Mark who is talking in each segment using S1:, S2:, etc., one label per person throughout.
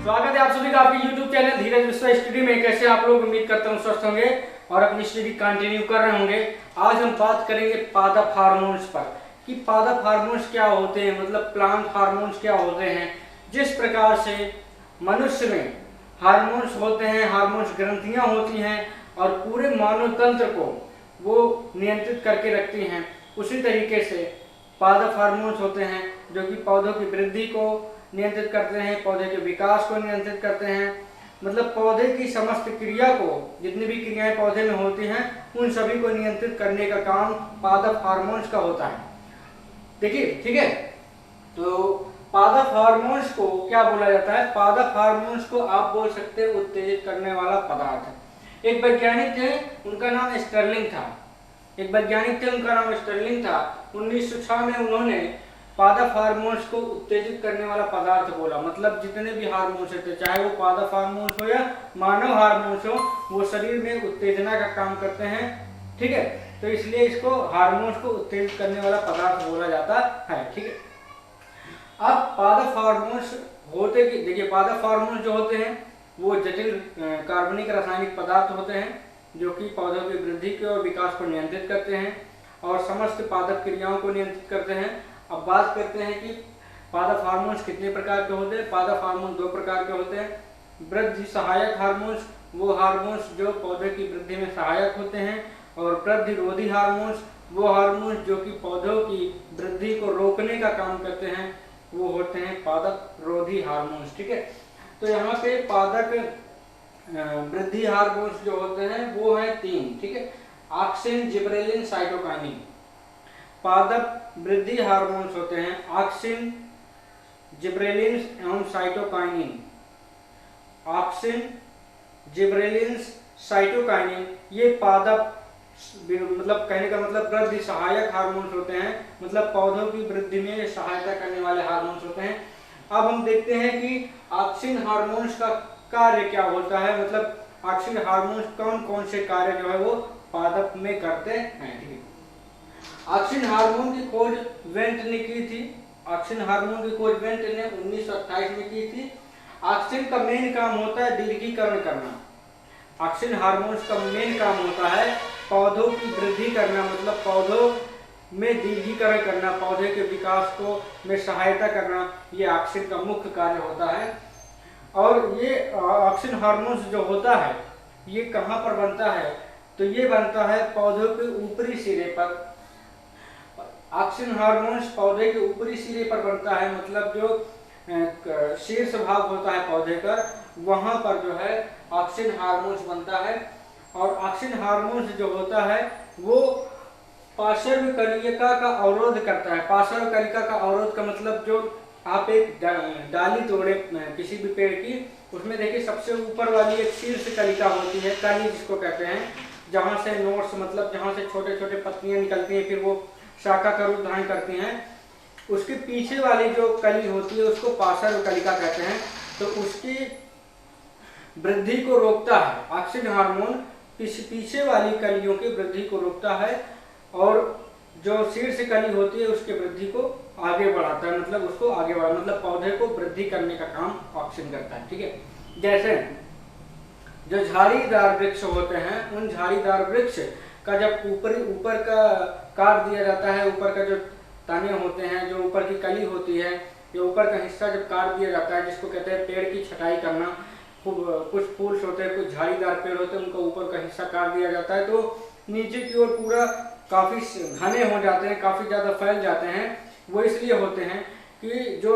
S1: स्वागत है आप सभी का आपके YouTube चैनल धीरज विश्व स्टडी में। कैसे आप लोग, उम्मीद करता हूँ स्वस्थ होंगे और अपनी स्टडी कंटिन्यू कर रहे होंगे। आज हम बात करेंगे पादप हार्मोन्स पर कि पादप हार्मोन्स क्या होते हैं, मतलब प्लांट हार्मोन्स क्या होते हैं। जिस प्रकार से मनुष्य में हार्मोन्स होते हैं, हार्मोन्स ग्रंथियां होती हैं और पूरे मानव तंत्र को वो नियंत्रित करके रखती हैं, उसी तरीके से पादप हार्मोन्स होते हैं जो कि पौधों की वृद्धि को नियंत्रित करते हैं, पौधे के विकास को नियंत्रित करते हैं। मतलब पौधे की समस्त क्रिया को, जितनी भी क्रियाएं पौधे में होती हैं, उन सभी को नियंत्रित करने का काम पादप हार्मोन्स का होता है। देखिए, ठीक है। तो पादप हार्मोन्स को क्या बोला जाता है? पादप हार्मोन्स को आप बोल सकते हैं उत्तेजित करने वाला पदार्थ। एक वैज्ञानिक थे, उनका नाम स्टर्लिंग था। एक वैज्ञानिक थे, उनका नाम स्टर्लिंग था। 1906 में उन्होंने पादप हार्मोन्स को उत्तेजित करने वाला पदार्थ बोला। मतलब जितने भी हार्मोन्स होते, चाहे वो पादप हार्मोन्स हो या मानव हार्मोन्स हो, वो शरीर में उत्तेजना का काम करते हैं। ठीक है, तो इसलिए इसको हार्मोन्स को उत्तेजित करने वाला पदार्थ बोला जाता है। ठीक है। अब पादप हार्मोन्स होते कि देखिए, पादप हार्मोन्स जो होते हैं वो जटिल कार्बनिक रासायनिक पदार्थ होते हैं जो कि पौधों की वृद्धि के और विकास को नियंत्रित करते हैं और समस्त पादप क्रियाओं को नियंत्रित करते हैं। अब बात करते हैं कि पादप हार्मोन्स कितने प्रकार के होते हैं। पादप हार्मोन दो प्रकार के होते हैं। वृद्धि सहायक हार्मोन्स, वो हार्मोन्स जो पौधे की वृद्धि में सहायक होते हैं, और वृद्धि रोधी हार्मोन्स, वो हार्मोन्स जो कि पौधों की वृद्धि को रोकने का काम करते हैं, वो होते हैं पादप रोधी हार्मोन्स। ठीक है। तो यहाँ पे पादप वृद्धि हार्मोन्स जो होते हैं वो हैं तीन। ठीक है। Auxin, gibberellin, cytokinin. पादप वृद्धि हार्मोन्स होते हैं ऑक्सिन, जिबरेलिन एवं साइटोकाइनिन। ऑक्सिन, जिबरेलिन, साइटोकाइनिन ये पादप, मतलब कहने का मतलब वृद्धि सहायक हार्मोन्स होते हैं, मतलब पौधों की वृद्धि में सहायता करने वाले हार्मोन्स होते हैं। अब हम देखते हैं कि ऑक्सिन हार्मोन्स का कार्य क्या होता है, मतलब ऑक्सिन हार्मोन्स कौन कौन से कार्य जो है वो पादप में करते हैं। ठीक है। ऑक्सिन हार्मोन की खोज वेंट ने की थी। ऑक्सिन हार्मोन की खोज वेंट ने 1928 में की थी। ऑक्सिन का मेन काम होता है दीर्घीकरण करना। ऑक्सिन हार्मोन्स का मेन काम होता है पौधों की वृद्धि करना, मतलब पौधों में दीर्घीकरण करना, पौधे के विकास को में सहायता करना, ये ऑक्सिन का मुख्य कार्य होता है। और ये ऑक्सिन हार्मोन्स जो होता है ये कहाँ पर बनता है? तो ये बनता है पौधों के ऊपरी सिरे पर। ऑक्सिन हार्मोन्स पौधे के ऊपरी सिरे पर बनता है, मतलब जो शीर्ष भाग होता है पौधे का, वहां पर जो है ऑक्सिन हार्मोन्स बनता है। और ऑक्सिन हार्मोन्स जो होता है वो पार्श्व कलिका का अवरोध करता है। पार्श्व कलिका का अवरोध का मतलब, जो आप एक डाली तोड़े किसी भी पेड़ की, उसमें देखिए सबसे ऊपर वाली एक शीर्ष कलिका होती है, कली जिसको कहते हैं, जहां से नोट्स, मतलब जहां से छोटे छोटे पत्तियां निकलती हैं, फिर वो शाखा का रूप धारण करती हैं। उसके पीछे वाली जो कली होती है उसको पार्श्व कलिका कहते हैं। तो उसकी वृद्धि को रोकता है ऑक्सिन हार्मोन, पीछे वाली कलियों की वृद्धि को रोकता है, और जो शीर्ष कली होती है उसके वृद्धि को आगे बढ़ाता है, मतलब उसको आगे बढ़ा, मतलब पौधे को वृद्धि करने का काम ऑक्सिन करता है। ठीक है। जैसे जो झाड़ीदार वृक्ष होते हैं, उन झाड़ीदार वृक्ष का जब ऊपर का काट दिया जाता है, ऊपर का जो तने होते हैं, जो ऊपर की कली होती है, ये ऊपर का हिस्सा जब काट दिया जाता है, जिसको कहते हैं पेड़ की छटाई करना। कुछ फूल होते हैं, कुछ झाड़ीदार पेड़ होते हैं, उनका ऊपर का हिस्सा काट दिया जाता है, तो नीचे की ओर पूरा काफी घने हो जाते हैं, काफी ज्यादा फैल जाते हैं। वो इसलिए होते हैं कि जो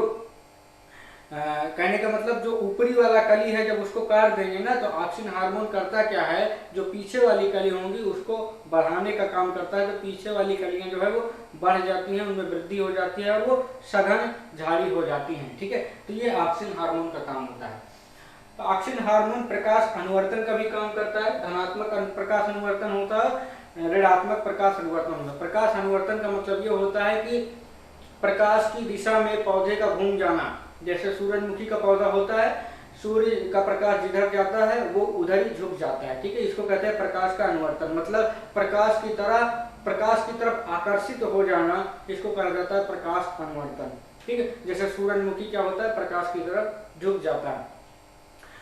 S1: कहने का मतलब जो ऊपरी वाला कली है, जब उसको काट देंगे ना, तो ऑक्सिन हार्मोन करता क्या है, जो पीछे वाली कली होंगी उसको बढ़ाने का काम करता है। तो पीछे वाली कलियां जो है वो बढ़ जाती हैं, उनमें वृद्धि हो जाती है और वो सघन झाड़ी हो जाती हैं। ठीक है। तो ये ऑक्सिन हार्मोन का काम होता है। तो ऑक्सिन हार्मोन प्रकाश अनुवर्तन का भी काम करता है। धनात्मक प्रकाश अनुवर्तन होता है, ऋणात्मक प्रकाश अनुवर्तन होता है। प्रकाश अनुवर्तन का मतलब ये होता है कि प्रकाश की दिशा में पौधे का घूम जाना। जैसे सूरजमुखी का पौधा होता है, सूर्य का प्रकाश जिधर जाता है वो उधर ही झुक जाता है। ठीक है। इसको कहते हैं प्रकाश का अनुवर्तन, मतलब प्रकाश की तरफ आकर्षित हो जाना, इसको कहा जाता है प्रकाश अनुवर्तन। ठीक है। जैसे सूरजमुखी क्या होता है, प्रकाश की तरफ झुक जाता है।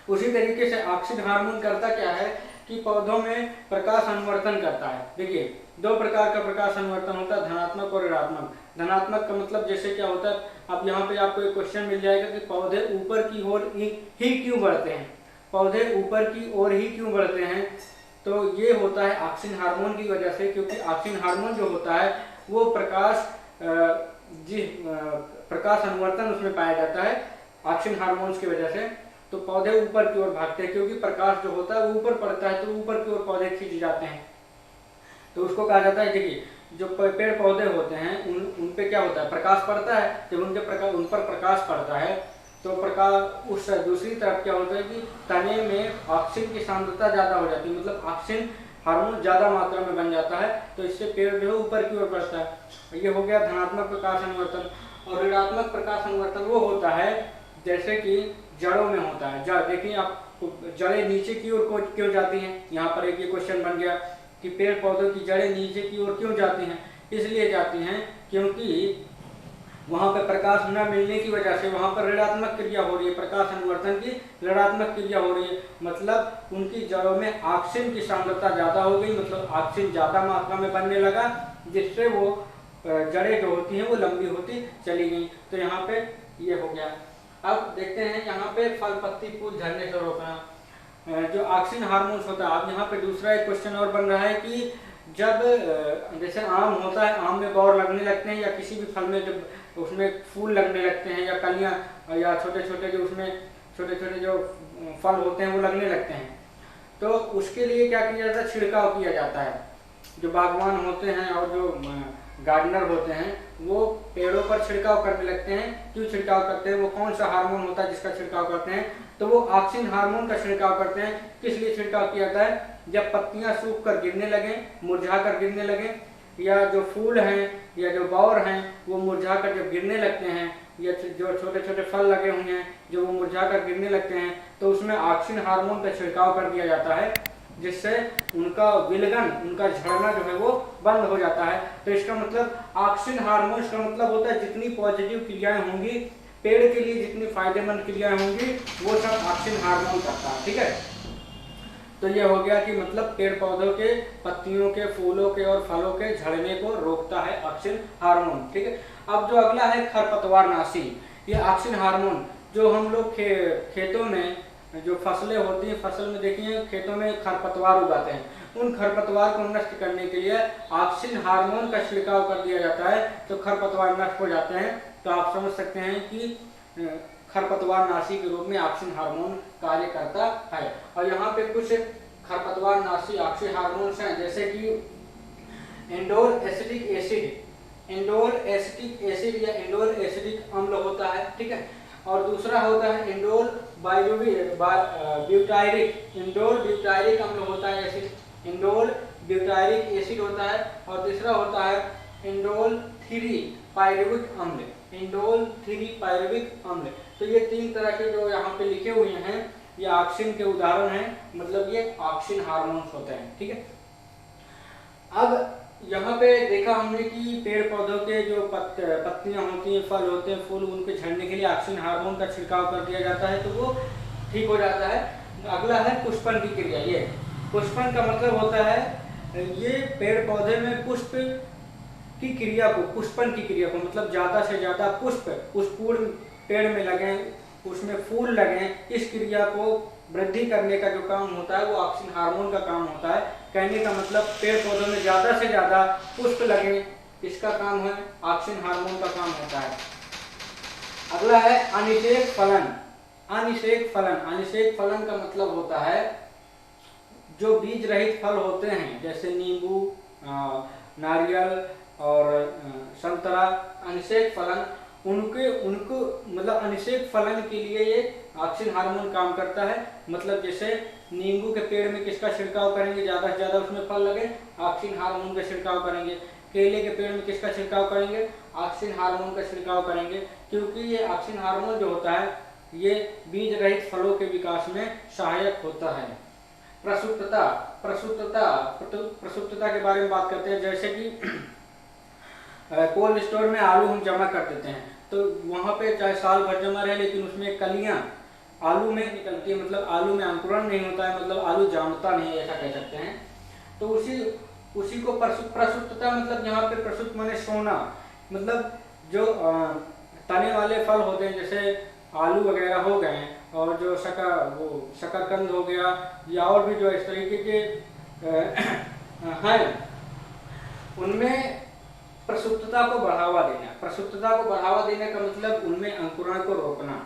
S1: उसी तरीके से ऑक्सिन हार्मोन करता क्या है कि पौधों में प्रकाश अनुवर्तन करता है। देखिए दो प्रकार का प्रकाश अनुवर्तन होता है, धनात्मक और ऋणात्मक। धनात्मक का मतलब जैसे क्या होता है, अब यहाँ पे आपको एक क्वेश्चन मिल जाएगा कि पौधे ऊपर की ओर ही क्यों बढ़ते हैं, पौधे ऊपर की ओर ही क्यों बढ़ते हैं, तो ये होता है ऑक्सिन हार्मोन की वजह से, क्योंकि ऑक्सिन हार्मोन जो होता है वो प्रकाश अनुवर्तन उसमें पाया जाता है ऑक्सिन हार्मोन्स की वजह से। तो पौधे ऊपर की ओर भागते हैं क्योंकि प्रकाश जो होता है वो ऊपर पड़ता है, तो ऊपर की ओर पौधे खींच जाते हैं, तो उसको कहा जाता है। देखिए जो पेड़ पौधे होते हैं उन पे क्या होता है, प्रकाश पड़ता है, जब उन पर प्रकाश पड़ता है तो प्रकाश उस दूसरी तरफ क्या होता है कि तने में ऑक्सीजन की सांद्रता ज़्यादा हो जाती है, मतलब ऑक्सीजन हार्मोन ज़्यादा मात्रा में बन जाता है, तो इससे पेड़ जो है ऊपर की ओर बढ़ता है। ये हो गया धनात्मक प्रकाश अनुवर्तन। और ऋणात्मक प्रकाश अनुवर्तन वो होता है जैसे कि जड़ों में होता है। जड़ देखिए आप, जड़ें नीचे की ओर क्यों जाती हैं, यहाँ पर एक ये क्वेश्चन बन गया कि पेड़ पौधों की जड़ें नीचे की ओर क्यों जाती हैं। इसलिए जाती हैं क्योंकि वहाँ पर प्रकाश न मिलने की वजह से वहाँ पर ऋणात्मक क्रिया हो रही है, प्रकाश अनुवर्तन की ऋणात्मक क्रिया हो रही है, मतलब उनकी जड़ों में ऑक्सीजन की सांद्रता ज़्यादा हो गई, मतलब ऑक्सीजन ज़्यादा मात्रा में बनने लगा, जिससे वो जड़ें जो होती हैं वो लंबी होती चली गई। तो यहाँ पे ये हो गया। अब देखते हैं यहाँ पे फल पत्ती फूल झड़ने से रोकना, जो ऑक्सीजन हार्मोन्स होता है। अब यहाँ पे दूसरा एक क्वेश्चन और बन रहा है कि जब जैसे आम होता है, आम में बौर लगने लगते हैं, या किसी भी फल में जब उसमें फूल लगने लगते हैं, या कलियां या छोटे छोटे जो उसमें छोटे छोटे जो फल होते हैं वो लगने लगते हैं, तो उसके लिए क्या किया जाता है, छिड़काव किया जाता है। जो बागवान होते हैं और जो गार्डनर होते हैं वो पेड़ों पर छिड़काव करने लगते हैं। क्यों छिड़काव करते हैं, वो कौन सा हार्मोन होता है जिसका छिड़काव करते हैं, तो वो ऑक्सीजन हार्मोन का छिड़काव करते हैं। किस लिए छिड़काव किया जाता है, जब पत्तियां सूख कर गिरने लगे, मुरझा कर गिरने लगे, या जो फूल हैं या जो बौर हैं वो मुरझा कर जब गिरने लगते हैं, या जो छोटे छोटे फल लगे हुए हैं जो वो मुरझा कर गिरने लगते हैं, तो उसमें ऑक्सीजन हार्मोन का छिड़काव कर दिया जाता है, जिससे उनका विलगन, उनका झड़ना जो है वो बंद हो जाता है। तो इसका मतलब ऑक्सीजन हार्मोन का मतलब होता है जितनी पॉजिटिव क्रियाएं होंगी पेड़ के लिए, जितनी फायदेमंद क्रियाएं होंगी वो सब ऑक्सीजन हार्मोन करता है। ठीक है, तो ये हो गया कि मतलब पेड़ पौधों के पत्तियों के, फूलों के और फलों के झड़ने को रोकता है ऑक्सीजन हार्मोन। ठीक है, अब जो अगला है खरपतवारनाशी। ये ऑक्सीजन हार्मोन जो हम लोग खेतों में जो फसलें होती हैं, फसल में देखिए खेतों में खरपतवार उगाते हैं, उन खरपतवार को नष्ट करने के लिए ऑक्सीजन हार्मोन का छिड़काव कर दिया जाता है, तो खरपतवार नष्ट हो जाते हैं। तो आप समझ सकते हैं कि खरपतवारनाशी के रूप में ऑक्सीजन हार्मोन कार्य करता है। और यहाँ पे कुछ खरपतवारनाशी ऑक्सीजन हार्मोन्स हैं, जैसे कि indole acetic acid, indole acetic acid या इंडोल एसिटिक अम्ल होता है। ठीक है, और दूसरा होता है इंडोल ब्यूटायरिक, इंडोल ब्यूटायरिक अम्ल होता है एसिड, इंडोल ब्यूटायरिक एसिड होता है। और तीसरा होता है इंडोल 3 पायरुविक अम्ल, इंडोल 3 पायरुविक अम्ल। तो ये तीन तरह के जो यहाँ पे लिखे हुए हैं ये ऑक्सीजन के उदाहरण हैं, मतलब ये ऑक्सीजन हार्मोन्स होते हैं। ठीक है, अब यहाँ पे देखा हमने कि पेड़ पौधों के जो पत्तियां होती हैं, फल होते हैं, फूल, उनके झड़ने के लिए ऑक्सीजन हार्मोन का छिड़काव कर दिया जाता है, तो वो ठीक हो जाता है। अगला है पुष्पन की क्रिया। ये पुष्पन का मतलब होता है ये पेड़ पौधे में पुष्प की क्रिया को, पुष्पन की क्रिया को, मतलब ज्यादा से ज्यादा पुष्प उस पूर्ण पेड़ में लगे, उसमें फूल लगे, इस क्रिया को वृद्धि करने का जो काम होता है वो ऑक्सीजन हार्मोन का काम होता है। कहने का मतलब पेड़ पौधों में ज्यादा से ज्यादा पुष्प लगे, इसका काम है ऑक्सीजन हार्मोन का काम होता है। अगला है अनिषेक फलन। अनिषेक फलन, अनिषेक फलन का मतलब होता है जो बीज रहित फल होते हैं, जैसे नींबू, नारियल और संतरा, अनिषेक फलन, उनको मतलब अनिषेक फलन के लिए ये ऑक्सीजन हार्मोन काम करता है। मतलब जैसे नींबू के पेड़ में किसका छिड़काव करेंगे, ज्यादा से ज्यादा उसमें फल लगे, ऑक्सीजन हार्मोन का छिड़काव करेंगे। केले के पेड़ में किसका छिड़काव करेंगे, ऑक्सीजन हार्मोन का छिड़काव करेंगे, क्योंकि ये ऑक्सीजन हार्मोन जो होता है ये बीज रहित फलों के विकास में सहायक होता है। प्रसुप्तता, प्रसुप्तता के बारे में बात करते हैं। जैसे कि कोल्ड स्टोर में आलू हम जमा कर देते हैं, तो वहाँ पे चाहे साल भर जमा रहे लेकिन उसमें कलियाँ आलू में निकलती है, मतलब आलू में अंकुरण नहीं होता है, मतलब आलू जानता नहीं है, ऐसा कह सकते हैं। तो उसी को प्रसुप्तता, मतलब यहाँ पे प्रसुप्त माने सोना, मतलब जो तने वाले फल होते हैं जैसे आलू वगैरह हो गए, और जो शकरकंद हो गया, या और भी जो इस तरीके के हैं, उनमें प्रसुप्तता को बढ़ावा देना। प्रसुप्तता को बढ़ावा देने का मतलब उनमें अंकुरण को रोकना,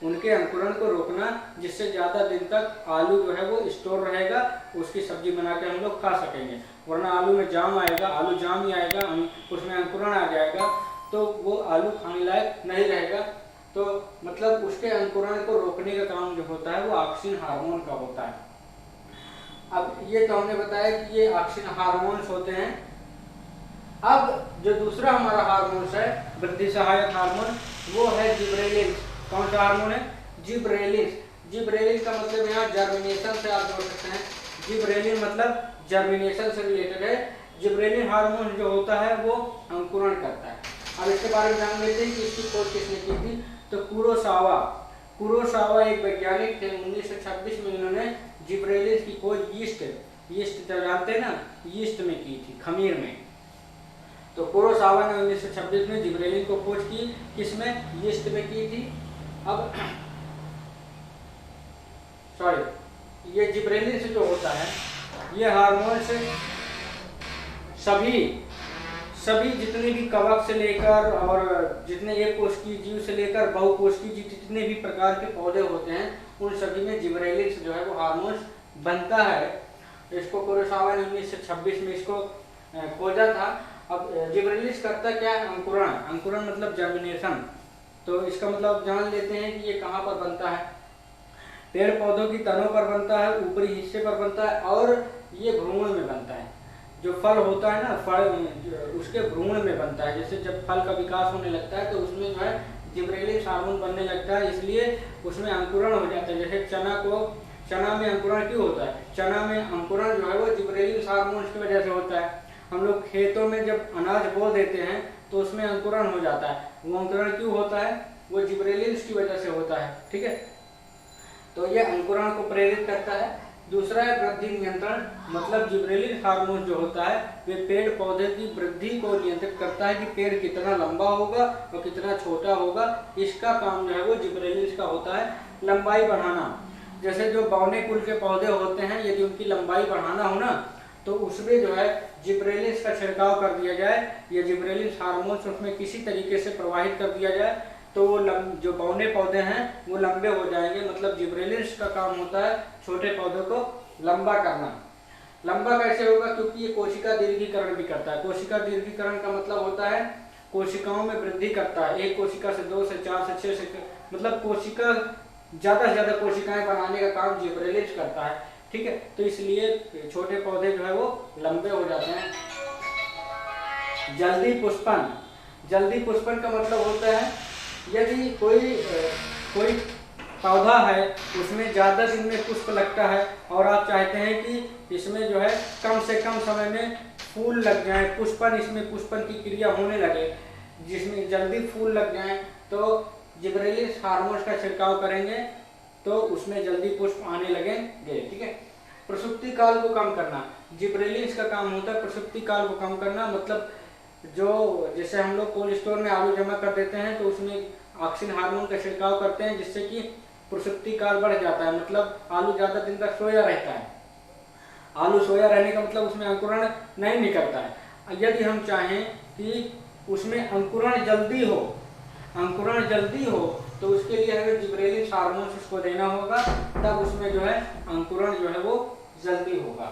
S1: उनके अंकुरण को रोकना, जिससे ज़्यादा दिन तक आलू जो है वो स्टोर रहेगा, उसकी सब्जी बना के हम लोग खा सकेंगे। वरना आलू में जाम आएगा, आलू जाम ही आएगा, उसमें अंकुरण आ जाएगा, तो वो आलू खाने लायक नहीं रहेगा। तो मतलब उसके अंकुरण को रोकने का काम जो होता है वो ऑक्सिन हार्मोन का होता है। अब ये तो हमने बताया कि ये ऑक्सिन हार्मोन्स होते हैं। अब जो दूसरा हमारा हार्मोन्स है वृद्धि सहायक हार्मोन, वो है जिब्रेलिन। कौन सा हार्मोन है? जिब्रेलिन। जिब्रेलिन का मतलब यहाँ जर्मिनेशन से आप जोड़ सकते हैं। जिब्रेलिन मतलब जर्मिनेशन से रिलेटेड है। जिब्रेलिन हार्मोन जो होता है वो अंकुरण करता है। अब इसके बारे में जान लेते हैं कि इसकी खोज किसने की थी। तो कुरोसावा एक वैज्ञानिक थे। 1926 में इन्होंने जिब्रेलिन की खोज यीस्ट तो जानते हैं ना, यीस्ट में की थी, खमीर में। तो कुरोसावा ने 1926 में जिब्रेलिन को खोज की, किसमें? यीस्ट में की थी। अब ये जिब्रेलिन से जो होता है, ये हार्मोन से सभी जितने भी कवक से लेकर और जितने एक कोशिकीय जीव से लेकर बहुकोशिकीय जीव, जितने भी प्रकार के पौधे होते हैं, उन सभी में जिब्रेलिन से जो है वो हार्मोन बनता है। इसको कुरोसावा ने 1926 में इसको खोजा था। अब जिब्रेलिन करता क्या है? अंकुरण मतलब जर्मिनेशन। तो इसका मतलब जान लेते हैं कि ये कहाँ पर बनता है। पेड़ पौधों की तनों पर बनता है, ऊपरी हिस्से पर बनता है, और ये भ्रूण में बनता है। जो फल होता है ना, फल उसके भ्रूण में बनता है। जैसे जब फल का विकास होने लगता है तो उसमें जो है जिब्रेलिन हार्मोन बनने लगता है, इसलिए उसमें अंकुरण हो जाता है। जैसे चना में अंकुरण क्यों होता है? चना में अंकुरण जो है वो जिब्रेलिन हार्मोन की वजह से होता है। हम लोग खेतों में जब अनाज बो देते हैं तो उसमें अंकुरण हो जाता है। वो अंकुरण क्यों होता है? वो जिब्रेलिन की वजह से होता है। ठीक है, तो ये अंकुरण को प्रेरित करता है। दूसरा है वृद्धि नियंत्रण, मतलब जिब्रेलिन हार्मोन जो होता है वे पेड़ पौधे की वृद्धि को नियंत्रित करता है कि पेड़ कितना लंबा होगा और कितना छोटा होगा। इसका काम जो है वो जिब्रेलिन का होता है। लंबाई बढ़ाना, जैसे जो बौने कुल के पौधे होते हैं, यदि उनकी लंबाई बढ़ाना हो ना, तो उसमें जो है जिब्रेलिन का छिड़काव कर दिया जाए, या जिब्रेलिन हार्मोन उसमें किसी तरीके से प्रवाहित कर दिया जाए, तो वो जो बौने पौधे हैं वो लंबे हो जाएंगे। मतलब जिब्रेलिन का काम होता है छोटे पौधों को लंबा करना। लंबा कैसे होगा? क्योंकि ये कोशिका दीर्घीकरण भी करता है। कोशिका दीर्घीकरण का मतलब होता है कोशिकाओं में वृद्धि करता है। एक कोशिका से 2 से 4 से 6 से, मतलब कोशिका ज्यादा से ज्यादा कोशिकाएं बनाने का काम जिब्रेलिन करता है। ठीक है, तो इसलिए छोटे पौधे जो है वो लंबे हो जाते हैं। जल्दी पुष्पन का मतलब होता है यदि कोई पौधा है उसमें ज्यादा दिन में पुष्प लगता है, और आप चाहते हैं कि इसमें जो है कम से कम समय में फूल लग जाए, इसमें पुष्पन की क्रिया होने लगे, जिसमें जल्दी फूल लग जाए, तो जिब्रेलिन हार्मोन का छिड़काव करेंगे तो उसमें जल्दी पुष्प आने लगेंगे। ठीक है, प्रसुप्ति काल को कम करना, जिब्रेलिन का काम होता है प्रसुप्ति काल को कम करना। मतलब जो जैसे हम लोग कोल्ड स्टोर में आलू जमा कर देते हैं तो उसमें ऑक्सिन हार्मोन का छिड़काव करते हैं, जिससे कि प्रसुप्ति काल बढ़ जाता है। मतलब आलू ज्यादा दिन तक सोया रहता है। आलू सोया रहने का मतलब उसमें अंकुरण नहीं निकलता है। यदि हम चाहें कि उसमें अंकुरण जल्दी हो तो उसके लिए हमें जिब्रेलिन हार्मोन उसको देना होगा, तब उसमें जो है अंकुरण जो है वो जल्दी होगा।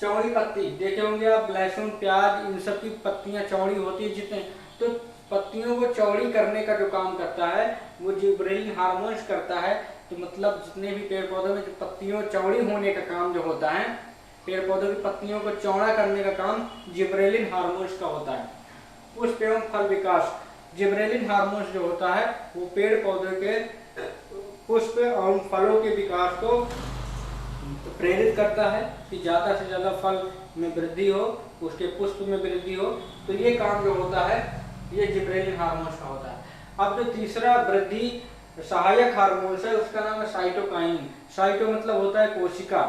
S1: चौड़ी पत्ती देखे होंगे आप, लहसुन प्याज इन सब की पत्तियां चौड़ी होती है जितने, तो पत्तियों को चौड़ी करने का जो काम करता है वो जिब्रेलिन हार्मोन करता है। तो मतलब जितने भी पेड़ पौधों में जो पत्तियों चौड़ी होने का काम जो होता है, पेड़ पौधों की पत्तियों को चौड़ा करने का काम जिब्रेलिन हार्मोन का होता है। पुष्प एवं फल विकास, जिब्रेलिन हार्मोन जो होता है वो पेड़ पौधे के पुष्प और फलों के विकास को प्रेरित करता है कि ज्यादा से ज्यादा फल में वृद्धि हो, उसके पुष्प में वृद्धि हो। तो ये काम जो होता है ये जिब्रेलिन हार्मोन का होता है। अब जो तीसरा वृद्धि सहायक हार्मोन्स है उसका नाम है साइटोकाइनिन। साइटो मतलब होता है कोशिका,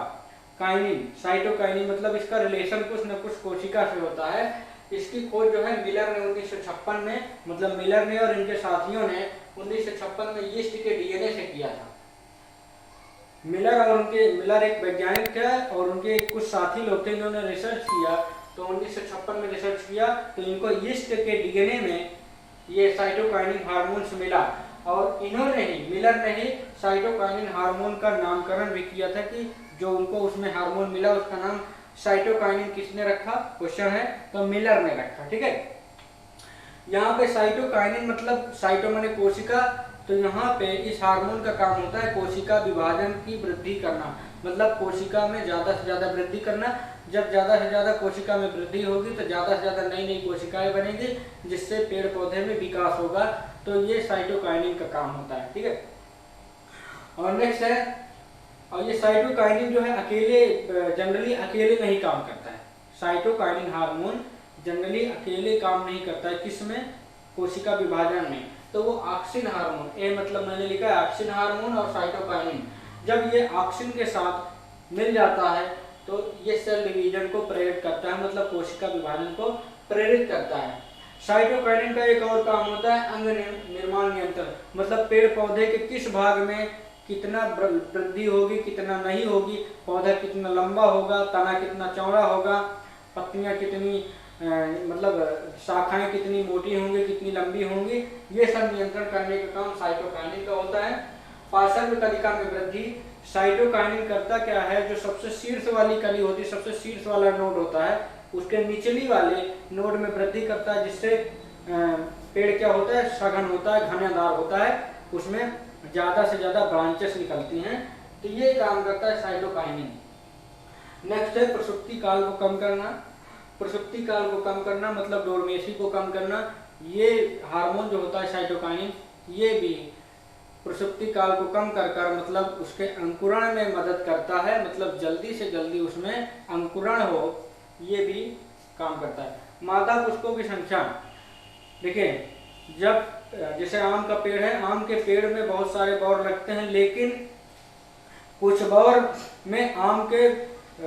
S1: काइनिन साइटोकाइनिन मतलब इसका रिलेशन कुछ न कुछ कोशिका से होता है। इसकी खोज जो है मिलर ने 1956 में, मतलब मिलर ने और इनके साथियों ने 1956 में यीस्ट के डीएनए से किया था। मिलर एक वैज्ञानिक थे और उनके कुछ साथी लोग थे, इन्होंने रिसर्च किया, तो 1956 में रिसर्च किया तो इनको यीस्ट के डीएनए में ये साइटोकाइनिन हार्मोन्स मिला और इन्होंने ही, मिलर ने ही साइटोकाइनिन हार्मोन का नामकरण भी किया था कि जो उनको उसमें हार्मोन मिला उसका नाम साइटोकाइनिन किसने रखा, क्वेश्चन है, तो मिलर ने रखा। ठीक है, यहाँ पे साइटोकाइनिन मतलब साइटो माने कोशिका, तो यहाँ पे इस हार्मोन का काम होता है कोशिका विभाजन की वृद्धि करना, मतलब कोशिका में ज्यादा से ज्यादा वृद्धि करना। जब ज्यादा से ज्यादा कोशिका में वृद्धि होगी तो ज्यादा से ज्यादा नई नई कोशिकाएं बनेंगी जिससे पेड़ पौधे में विकास होगा, तो ये साइटोकाइनिन का काम होता है। ठीक है, और नेक्स्ट है, और ये साइटोकाइनिन जो है अकेले, जनरली अकेले नहीं काम करता है। साइटोकाइनिन हार्मोन जनरली अकेले काम नहीं करता है, किसमें, कोशिका विभाजन में, तो वो ऑक्सिन हार्मोन, ए मतलब मैंने लिखा है ऑक्सिन हार्मोन और साइटोकाइनिन, जब ये ऑक्सिन के साथ मिल जाता है तो ये सेल डिवीजन को प्रेरित करता है, मतलब कोशिका विभाजन को प्रेरित करता है। साइटोकाइनिन का एक और काम होता है अंग निर्माण नियंत्रण, मतलब पेड़ पौधे के किस भाग में कितना वृद्धि होगी कितना नहीं होगी, पौधा कितना लंबा होगा, तना कितना चौड़ा होगा, पत्तियां कितनी मतलब शाखाएं कितनी मोटी होंगी कितनी लंबी होंगी, ये सब नियंत्रण करने का काम साइटोकाइनिन का होता है। पार्श्व कलिका में वृद्धि, साइटोकाइनिन करता क्या है, जो सबसे शीर्ष वाली कली होती है, सबसे शीर्ष वाला नोड होता है, उसके निचली वाले नोड में वृद्धि करता है, जिससे पेड़ क्या होता है, सघन होता है, घनादार होता है, उसमें ज्यादा से ज्यादा ब्रांचेस निकलती हैं, तो ये काम करता है साइटोकाइनिन। नेक्स्ट है प्रसुप्ति काल को कम करना। प्रसुप्ति काल को कम करना मतलब डोरमेसी को कम करना। ये हार्मोन जो होता है साइटोकाइनिन, ये भी प्रसुप्ति काल को कम कर मतलब उसके अंकुरण में मदद करता है, मतलब जल्दी से जल्दी उसमें अंकुरण हो, ये भी काम करता है। मादा पुष्पों की संख्या, देखिए जब जैसे आम का पेड़ है, आम के पेड़ में बहुत सारे बौर लगते हैं, लेकिन कुछ बौर में आम के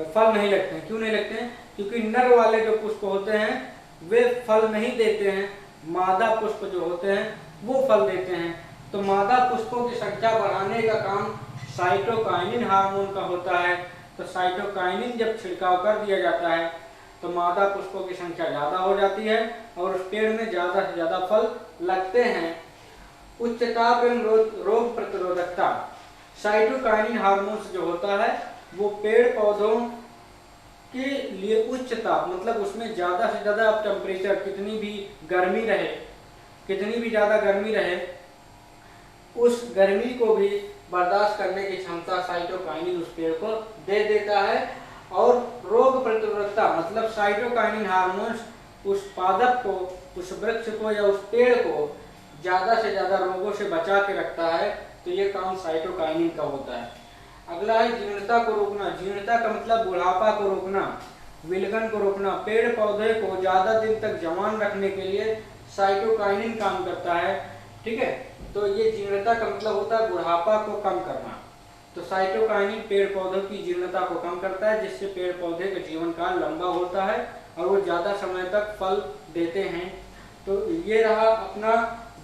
S1: फल नहीं लगते हैं। क्यों नहीं लगते हैं? क्योंकि नर वाले जो पुष्प होते हैं वे फल नहीं देते हैं, मादा पुष्प जो होते हैं वो फल देते हैं। तो मादा पुष्पों की संख्या बढ़ाने का काम साइटोकाइनिन हार्मोन का होता है। तो साइटोकाइनिन जब छिड़काव कर दिया जाता है तो मादा पुष्पों की संख्या ज्यादा हो जाती है और उस पेड़ में ज्यादा से ज्यादा फल लगते हैं। उच्च ताप एवं रोग प्रतिरोधकता, साइटोकाइनिन हार्मोन जो होता है वो पेड़ पौधों के लिए उच्च ताप, मतलब उसमें ज्यादा से ज्यादा आप टेम्परेचर कितनी भी गर्मी रहे, कितनी भी ज्यादा गर्मी रहे, उस गर्मी को भी बर्दाश्त करने की क्षमता साइटोकाइनिन उस पेड़ को दे देता है। और रोग प्रतिरोधकता मतलब साइटोकाइनिन हार्मोन्स उस पादप को, उस वृक्ष को या उस पेड़ को ज्यादा से ज्यादा रोगों से बचा के रखता है। तो ये काम साइटोकाइनिन का होता है। अगला है जीर्णता को रोकना। जीर्णता का मतलब बुढ़ापा को रोकना, विलगन को रोकना। पेड़ पौधे को ज्यादा दिन तक जवान रखने के लिए साइटोकाइनिन काम करता है। ठीक है, तो ये जीर्णता का मतलब होता है बुढ़ापा को कम करना। तो साइटोकाइनिन पेड़ पौधों की जीर्णता को कम करता है, जिससे पेड़ पौधे का जीवन काल लंबा होता है और वो ज्यादा समय तक फल देते हैं। तो ये रहा अपना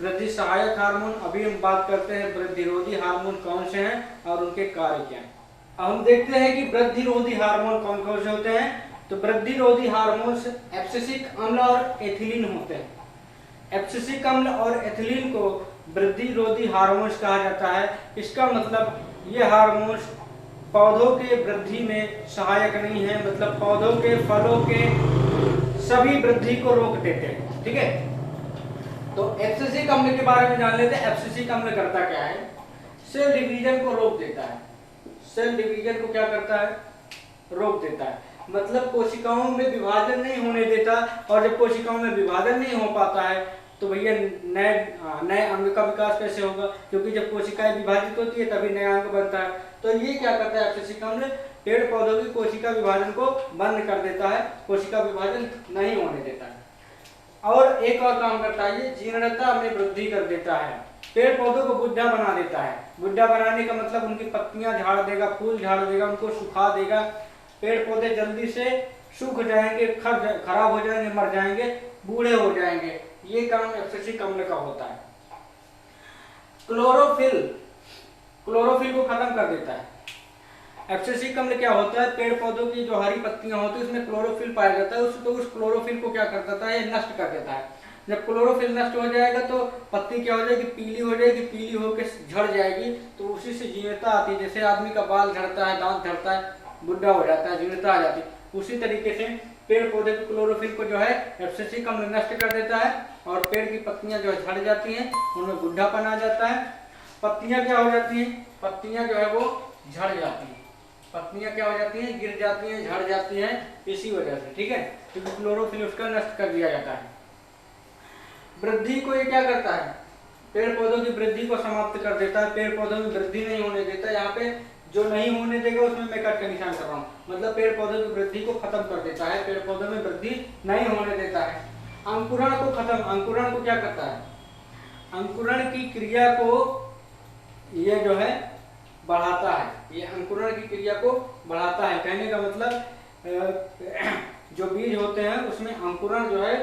S1: वृद्धि सहायक हार्मोन। अभी हम बात करते हैं वृद्धिरोधी हार्मोन कौन से हैं और उनके कार्य क्या हैं। अब हम देखते हैं कि वृद्धिरोधी हार्मोन कौन कौन से होते हैं। तो वृद्धिरोधी हार्मोन एब्सिसिक अम्ल और एथिलीन होते हैं। एब्सिसिक अम्ल और एथिलीन को वृद्धिरोधी हार्मोन्स कहा जाता है। इसका मतलब ये हार्मोन्स पौधों के वृद्धि में सहायक नहीं है, मतलब पौधों के फलों के सभी वृद्धि को रोक देते हैं। ठीक है, तो एब्सिसिक अम्ल के बारे में जान लेते हैं। एब्सिसिक अम्ल करता क्या है? सेल डिवीजन को रोक देता है। सेल डिवीजन को क्या करता है? रोक देता है, मतलब कोशिकाओं में विभाजन नहीं होने देता। और जब कोशिकाओं में विभाजन नहीं हो पाता है तो भैया नए अंग का विकास कैसे होगा? क्योंकि जब कोशिकाएं विभाजित होती है तभी नया अंग बनता है। तो ये क्या करता है एब्सिसिक अम्ल? पेड़ पौधों की कोशिका विभाजन को बंद कर देता है, कोशिका विभाजन नहीं होने देता है। और एक और काम करता है, ये जीर्णता में वृद्धि कर देता है, पेड़ पौधों को बुढ़ा बना देता है। बुढ़ा बनाने का मतलब उनकी पत्तियां झाड़ देगा, फूल झाड़ देगा, उनको सुखा देगा, पेड़ पौधे जल्दी से सूख जाएंगे, खराब हो जाएंगे, मर जाएंगे, बूढ़े हो जाएंगे। ये काम एब्सिसिक अम्ल का होता है। क्लोरोफिल, क्लोरोफिल को खत्म कर देता है। एब्सिसिक अम्ल क्या होता है, पेड़ पौधों की जो हरी पत्तियां होती है उसमें क्लोरोफिल पाया जाता है, उस क्लोरोफिल को क्या कर देता है, नष्ट कर देता है। जब क्लोरोफिल नष्ट हो जाएगा तो पत्ती क्या हो जाएगी, पीली हो जाएगी, पीली होकर झड़ जाएगी, तो उसी से जीर्णता आती है। जैसे आदमी का बाल झड़ता है, दांत झड़ता है, बुढ़ा हो जाता है, जीर्णता आ जाती है, उसी तरीके से पेड़ पौधे के क्लोरोफिल को जो है एब्सिसिक अम्ल नष्ट कर देता है और पेड़ की पत्तियां जो है झड़ जाती हैं, उनमें बुढ़ापन आ जाता है। पत्तियां क्या हो जाती हैं, पत्तियां जो है वो झड़ जाती हैं, पत्तियां क्या हो जाती हैं, गिर जाती हैं, झड़ जाती हैं, इसी वजह से, ठीक है, क्योंकि क्लोरोफिल उसका नष्ट कर दिया जाता है। वृद्धि को ये क्या करता है, पेड़ पौधों की वृद्धि को समाप्त कर देता है, पेड़ पौधों में वृद्धि नहीं होने देता। यहाँ पे जो नहीं होने देगा उसमें मैं कट का निशान कर रहा हूँ, मतलब पेड़ पौधों की वृद्धि को खत्म कर देता है, पेड़ पौधों में वृद्धि नहीं होने देता है। अंकुरण को खत्म, अंकुरण को क्या करता है, अंकुरण की क्रिया को ये जो है बढ़ाता है, ये अंकुरण की क्रिया को बढ़ाता है। कहने का मतलब जो बीज होते हैं उसमें अंकुरण जो है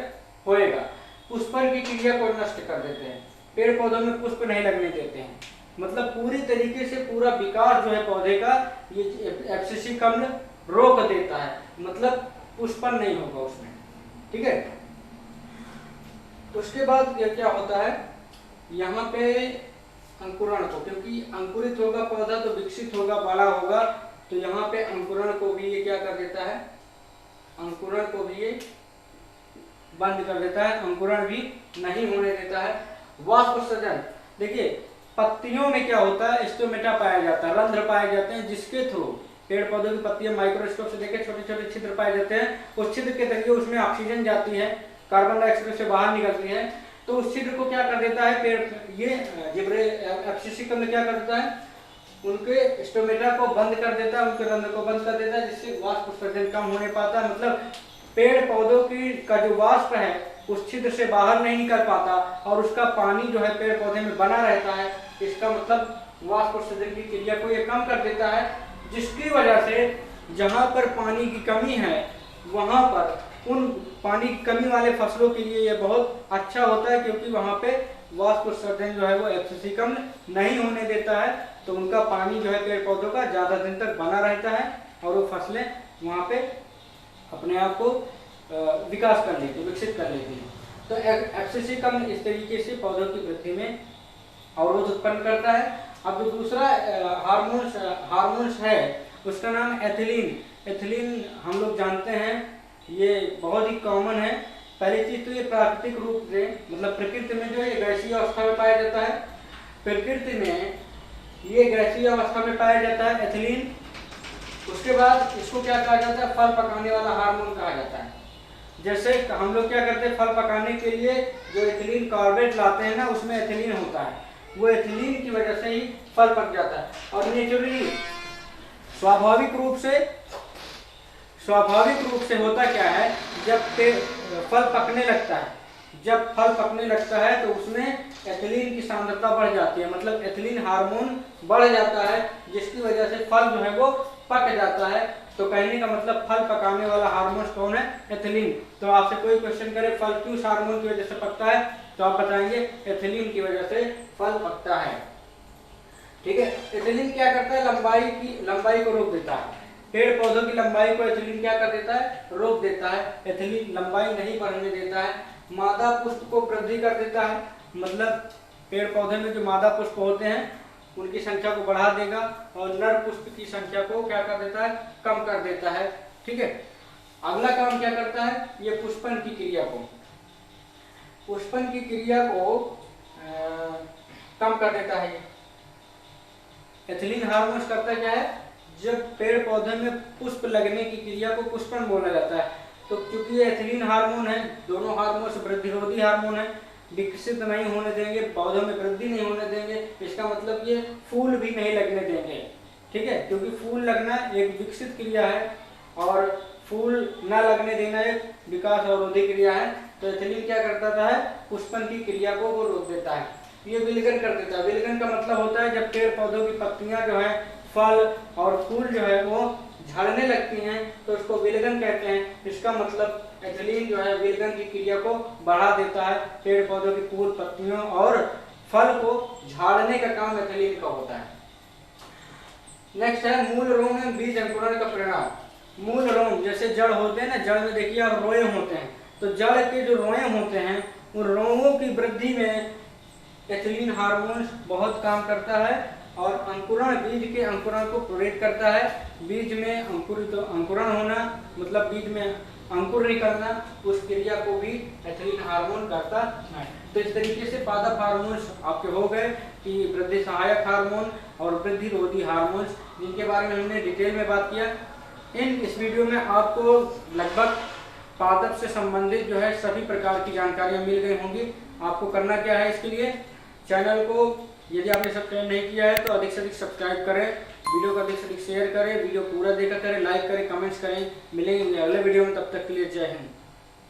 S1: होएगा। पुष्पन की क्रिया को नष्ट कर देते हैं, पेड़ पौधों में पुष्प नहीं लगने देते हैं, मतलब पूरी तरीके से पूरा विकास जो है पौधे का ये एब्सिसिक अम्ल रोक देता है, मतलब पुष्पन नहीं होगा उसमें, ठीक है। उसके बाद ये क्या होता है, यहाँ पे अंकुरण को, क्योंकि अंकुरित होगा पौधा तो विकसित होगा, बड़ा होगा, तो यहाँ पे अंकुरण को भी ये क्या कर देता है, अंकुरण को भी ये बंद कर देता है, अंकुरण भी नहीं होने देता है। वाष्पोत्सर्जन, देखिए पत्तियों में क्या होता है, स्टोमेटा पाया जाता है, रंध्र पाए जाते हैं, जिसके थ्रू पेड़ पौधों की पत्तियां माइक्रोस्कोप से देखे छोटे छोटे छिद्र पाए जाते हैं, उस छिद्र के जरिए उसमें ऑक्सीजन जाती है, कार्बन डाइऑक्साइड से बाहर निकलती है, तो उस छिद्र को क्या कर देता है पेड़, ये एब्सिसिक अम्ल क्या कर देता है, उनके स्टोमेटा को बंद कर देता है, उनके रंध्र को बंद कर देता है, जिससे वाष्प उत्सर्जन कम होने पाता है, मतलब पेड़ पौधों की का जो वाष्प है उस छिद्र से बाहर नहीं निकल पाता और उसका पानी जो है पेड़ पौधे में बना रहता है। इसका मतलब वाष्प उत्सर्जन की क्रिया को ये कम कर देता है, जिसकी वजह से जहाँ पर पानी की कमी है वहाँ पर उन पानी की कमी वाले फसलों के लिए ये बहुत अच्छा होता है, क्योंकि वहाँ पे वाष्प उत्सर्जन जो है वो एब्सिसिक अम्ल नहीं होने देता है, तो उनका पानी जो है पेड़ पौधों का ज़्यादा दिन तक बना रहता है और वो फसलें वहाँ पे अपने आप को विकास कर लेती है, विकसित कर लेती है। तो एब्सिसिक अम्ल इस तरीके से पौधों की वृद्धि में अवरोध उत्पन्न करता है। अब जो दूसरा हार्मोन्स है उसका नाम एथिलीन। एथिलीन हम लोग जानते हैं, ये बहुत ही कॉमन है। पहली चीज तो ये प्राकृतिक रूप से, मतलब प्रकृति में जो है गैसीय अवस्था में पाया जाता है, प्रकृति में ये गैसीय अवस्था में पाया जाता है एथिलीन। उसके बाद इसको क्या कहा जाता है, फल पकाने वाला हार्मोन कहा जाता है। जैसे हम लोग क्या करते हैं, फल पकाने के लिए जो एथिलीन कार्बेट लाते हैं ना, उसमें एथिलीन होता है, वो एथिलीन की वजह से ही फल पक जाता है। और नेचुरली स्वाभाविक रूप से होता क्या है, जब फल पकने लगता है, जब फल पकने लगता है तो उसमें एथिलीन की सांद्रता बढ़ जाती है, मतलब एथिलीन हार्मोन बढ़ जाता है, जिसकी वजह से फल जो है वो पक जाता है। तो कहने का मतलब फल पकाने वाला हार्मोन कौन है, एथिलीन। तो आपसे कोई क्वेश्चन करे फल किस हार्मोन की वजह से पकता है, तो आप बताएंगे एथिलीन की वजह से फल पकता है, ठीक है। एथिलीन क्या करता है, लंबाई को रोक देता है, पेड़ पौधों की लंबाई को एथिलीन क्या कर देता है, रोक देता है। एथिलीन लंबाई नहीं बढ़ने देता है। मादा पुष्प को वृद्धि कर देता है, मतलब पेड़ पौधे में जो मादा पुष्प होते हैं उनकी संख्या को बढ़ा देगा और नर पुष्प की संख्या को क्या कर देता है, कम कर देता है, ठीक है। अगला काम क्या करता है, ये पुष्पन की क्रिया को कम कर देता है। एथिलीन हार्मोन करता क्या है, जब पेड़ पौधे में पुष्प लगने की क्रिया को पुष्पन बोला जाता है। तो क्योंकि ये एथिलीन हार्मोन है, दोनों हार्मोन वृद्धिरोधी हार्मोन है, विकसित नहीं होने देंगे, पौधों में वृद्धि नहीं होने देंगे, इसका मतलब ये फूल भी नहीं लगने देंगे, ठीक है, क्योंकि फूल लगना एक विकसित क्रिया है और फूल न लगने देना एक विकास अवरोधी क्रिया है। तो एथिलीन क्या करता है, पुष्पन की क्रिया को वो रोक देता है, ये विलगन कर देता है। विलगन का मतलब होता है जब पेड़ पौधों की पत्तियां जो है, फल और फूल जो है वो झड़ने लगती हैं तो उसको विलगन कहते हैं। इसका मतलब एथिलीन जो है विलगन की क्रिया को बढ़ा देता है, पेड़ पौधों की फूल पत्तियों और फल को झाड़ने का काम एथिलीन का होता है। नेक्स्ट है मूल रोम एवं बीज अंकुरण का परिणाम। मूल रोम जैसे जड़ होते हैं ना, जड़ में देखिए आप रोए होते हैं, तो जड़ के जो रोए होते हैं उन रोमों की वृद्धि में एथिलीन हार्मोन बहुत काम करता है और अंकुरण, बीज के अंकुरण को प्रेरित करता है। बीज में अंकुरण होना मतलब बीज में अंकुर निकलना, उस क्रिया को भी एथिलीन हार्मोन करता है। तो इस तरीके से पादप हार्मोन्स आपके हो गए कि वृद्धि सहायक हार्मोन और वृद्धि रोधी हार्मोन्स, जिनके बारे में हमने डिटेल में बात किया। इस वीडियो में आपको लगभग पादप से संबंधित जो है सभी प्रकार की जानकारियां मिल गई होंगी। आपको करना क्या है, इसके लिए चैनल को यदि आपने सब्सक्राइब नहीं किया है तो अधिक से अधिक सब्सक्राइब करें, वीडियो को अधिक से अधिक शेयर करें, वीडियो पूरा देखा करें, लाइक करें, कमेंट्स करें। मिलेंगे अगले वीडियो में, तब तक के लिए जय हिंद।